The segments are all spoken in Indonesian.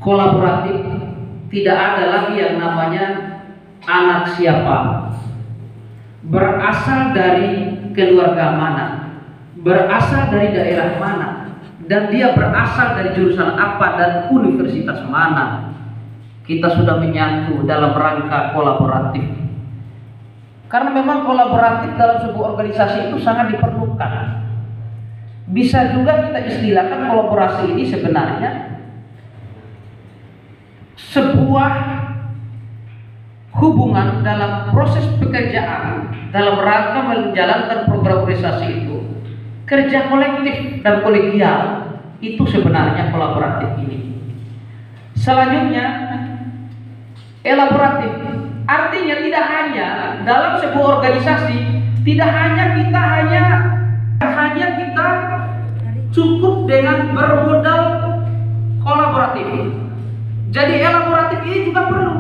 kolaboratif, tidak ada lagi yang namanya anak siapa, berasal dari keluarga mana, berasal dari daerah mana, dan dia berasal dari jurusan apa dan universitas mana. Kita sudah menyatu dalam rangka kolaboratif. Karena memang kolaboratif dalam sebuah organisasi itu sangat diperlukan. Bisa juga kita istilahkan kolaborasi ini sebenarnya sebuah hubungan dalam proses pekerjaan dalam rangka menjalankan program organisasi itu. Kerja kolektif dan kolegial itu sebenarnya kolaboratif ini. Selanjutnya elaboratif, artinya tidak hanya dalam sebuah organisasi, tidak hanya kita cukup dengan bermodal kolaboratif. Jadi elaboratif ini juga perlu,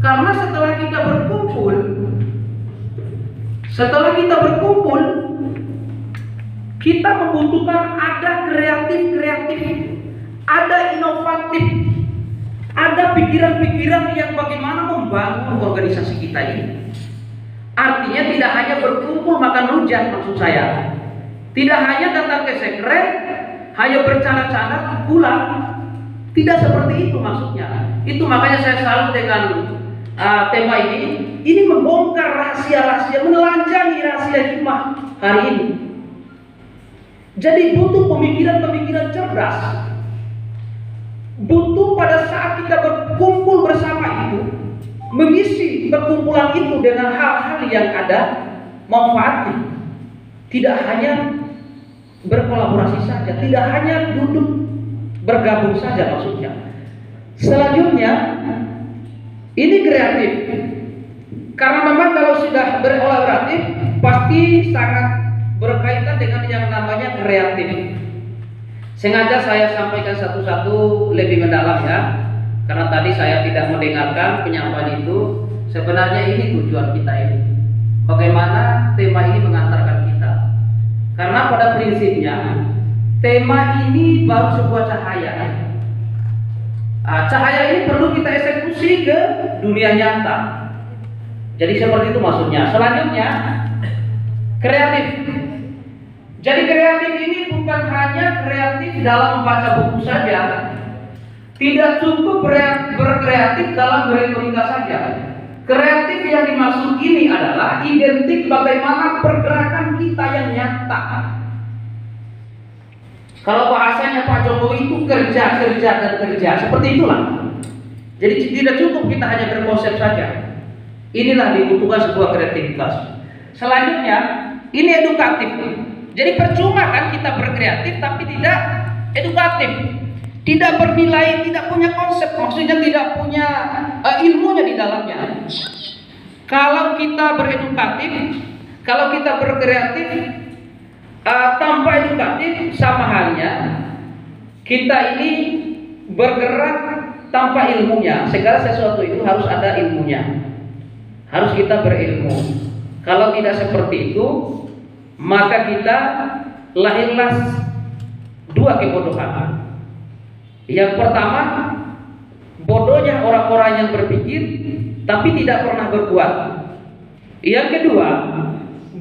karena setelah kita berkumpul, kita membutuhkan ada kreatif, ada inovatif, ada pikiran-pikiran yang bagaimana membangun organisasi kita ini. Artinya tidak hanya berkumpul makan rujak, maksud saya. Tidak hanya datang ke sekre, hanya bercanda-canda pulang. Tidak seperti itu maksudnya. Itu makanya saya salut dengan tema ini. Ini membongkar rahasia-rahasia, menelanjangi rahasia hikmah hari ini. Jadi butuh pemikiran-pemikiran cerdas. Butuh pada saat kita berkumpul bersama itu, mengisi perkumpulan itu dengan hal-hal yang ada manfaatnya. Tidak hanya berkolaborasi saja, tidak hanya duduk bergabung saja maksudnya. Selanjutnya ini kreatif. Karena memang kalau sudah berkolaboratif pasti sangat berkaitan dengan yang namanya kreatif. Sengaja saya sampaikan satu-satu lebih mendalam ya, karena tadi saya tidak mendengarkan penyampaian itu. Sebenarnya ini tujuan kita ini, bagaimana tema ini mengantarkan kita. Karena pada prinsipnya tema ini baru sebuah cahaya. Cahaya ini perlu kita eksekusi ke dunia nyata. Jadi seperti itu maksudnya. Selanjutnya kreatif. Jadi kreatif ini bukan hanya kreatif dalam membaca buku saja. Tidak cukup berkreatif dalam beretorika saja. Kreatif yang dimaksud ini adalah identik bagaimana pergerakan kita yang nyata. Kalau bahasanya Pak Jokowi itu kerja. Seperti itulah. Jadi tidak cukup kita hanya berkonsep saja. Inilah dibutuhkan sebuah kreativitas. Selanjutnya ini edukatif. Jadi percuma kan kita berkreatif tapi tidak edukatif, tidak bernilai, tidak punya konsep, maksudnya tidak punya ilmunya di dalamnya. Kalau kita beredukatif, kalau kita berkreatif tanpa edukatif, sama halnya kita ini bergerak tanpa ilmunya. Segala sesuatu itu harus ada ilmunya, harus kita berilmu. Kalau tidak seperti itu, maka kita lahirlah dua kebodohan. Yang pertama, bodohnya orang-orang yang berpikir tapi tidak pernah berbuat. Yang kedua,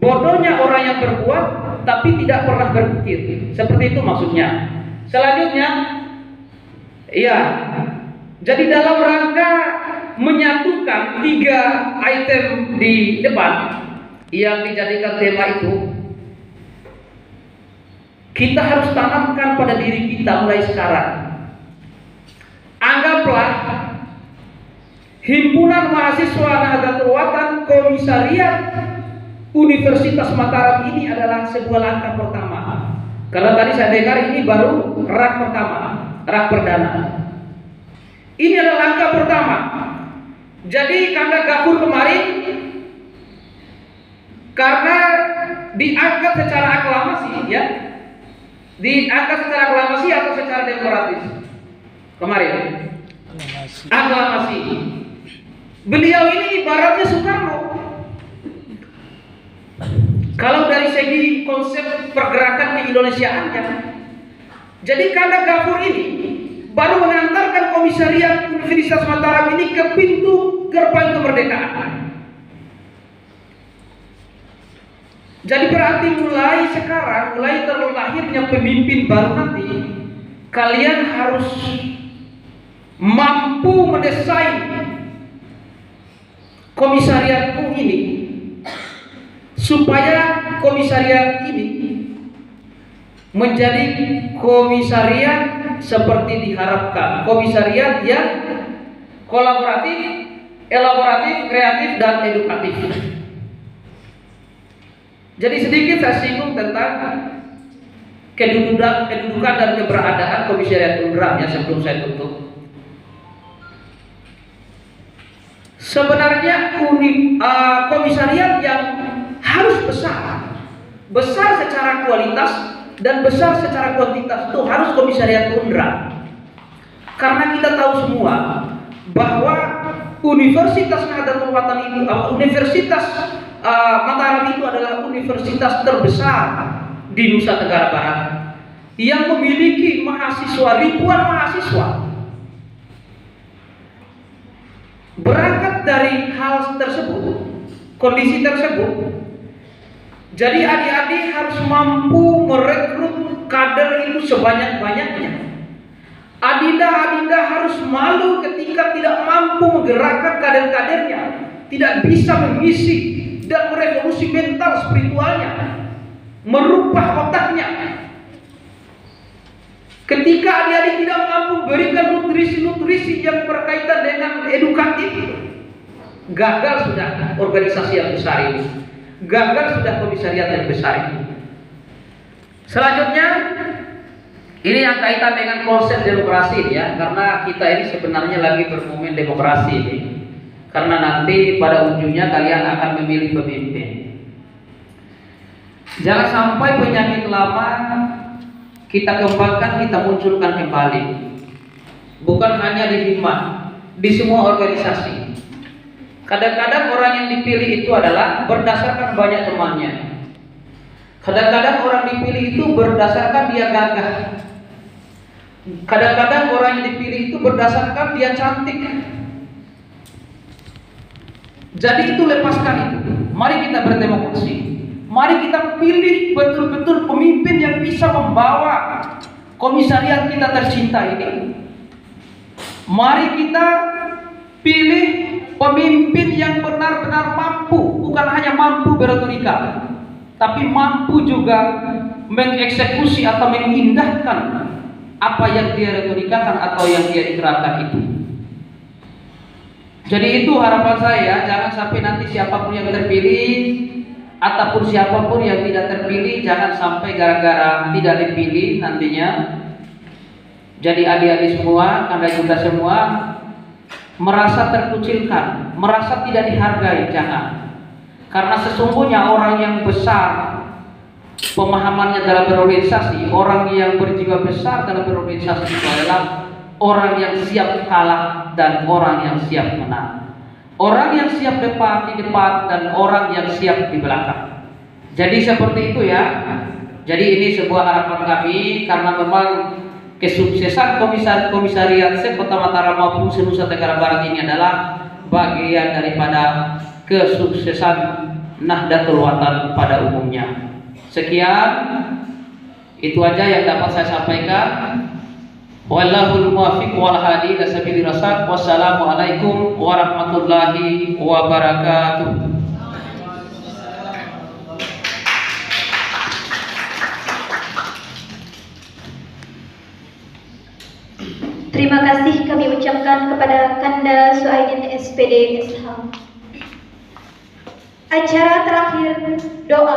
bodohnya orang yang berbuat tapi tidak pernah berpikir. Seperti itu maksudnya. Selanjutnya, ya, jadi dalam rangka menyatukan 3 item di depan yang dijadikan tema itu, kita harus tanamkan pada diri kita mulai sekarang. Anggaplah Himpunan Mahasiswa Nahdlatul Watan Komisariat Universitas Mataram ini adalah sebuah langkah pertama. Karena tadi saya dengar ini baru rak pertama, rak perdana. Ini adalah langkah pertama. Jadi Kanda Gafur kemarin karena diangkat secara aklamasi, ya, diangkat secara aklamasi atau secara demokratis kemarin? Aklamasi. Beliau ini ibaratnya Soekarno. Kalau dari segi konsep pergerakan keindonesiaannya, jadi Kanda Gafur ini baru mengantarkan komisariat Universitas Mataram ini ke pintu gerbang kemerdekaan. Jadi berarti mulai sekarang, mulai terlahirnya pemimpin baru nanti, kalian harus mampu mendesain komisariatku ini supaya komisariat ini menjadi komisariat seperti diharapkan, komisariat yang kolaboratif, elaboratif, kreatif, dan edukatif. Jadi sedikit saya singgung tentang kedudukan dan keberadaan komisariat UNRA ya sebelum saya tutup. Sebenarnya komisariat yang harus besar secara kualitas dan besar secara kuantitas itu harus komisariat UNRA. Karena kita tahu semua bahwa Universitas Nahdlatul Ulama itu, Universitas Mataram itu adalah universitas terbesar di Nusa Tenggara Barat yang memiliki ribuan mahasiswa. Berangkat dari hal tersebut, kondisi tersebut, jadi adik-adik harus mampu merekrut kader itu sebanyak-banyaknya. Adinda harus malu ketika tidak mampu menggerakkan kader-kadernya, tidak bisa mengisi dan merevolusi mental spiritualnya, merubah otaknya. Ketika adik-adik tidak mampu memberikan nutrisi-nutrisi yang berkaitan dengan edukatif, gagal sudah organisasi yang besar ini, gagal sudah komisariat yang besar ini. Selanjutnya, ini yang kaitan dengan konsep demokrasi ya, karena kita ini sebenarnya lagi bermomen demokrasi ini. Karena nanti pada ujungnya kalian akan memilih pemimpin. Jangan sampai penyakit lama kita kembangkan, kita munculkan kembali. Bukan hanya di HIMA, di semua organisasi. Kadang-kadang orang yang dipilih itu adalah berdasarkan banyak temannya. Kadang-kadang orang dipilih itu berdasarkan dia gagah. Kadang-kadang orang yang dipilih itu berdasarkan dia cantik. Jadi itu lepaskan itu. Mari kita berdemokrasi. Mari kita pilih betul-betul pemimpin yang bisa membawa komisariat kita tercinta ini. Mari kita pilih pemimpin yang benar-benar mampu, bukan hanya mampu beretorika, tapi mampu juga mengeksekusi atau mengindahkan apa yang dia retorikakan atau yang dia ikrarkan itu. Jadi itu harapan saya, jangan sampai nanti siapapun yang terpilih ataupun siapapun yang tidak terpilih, jangan sampai gara-gara tidak dipilih nantinya jadi adik-adik semua, anda juga semua merasa terkucilkan, merasa tidak dihargai. Jangan. Karena sesungguhnya orang yang besar pemahamannya dalam berorganisasi, orang yang berjiwa besar dalam berorganisasi itu adalah orang yang siap kalah dan orang yang siap menang. Orang yang siap di depan dan orang yang siap di belakang. Jadi seperti itu ya. Jadi ini sebuah harapan kami, karena memang kesuksesan komisariat Kota Mataram maupun Nusa Tenggara Barat ini adalah bagian daripada kesuksesan Nahdlatul Ulama pada umumnya. Sekian, itu aja yang dapat saya sampaikan. Wallahul muwaffiq wal hadi ila sabilir rasyad. Wassalamualaikum warahmatullahi wabarakatuh. Terima kasih kami ucapkan kepada Kanda Suaidin SPD SH. Acara terakhir doa.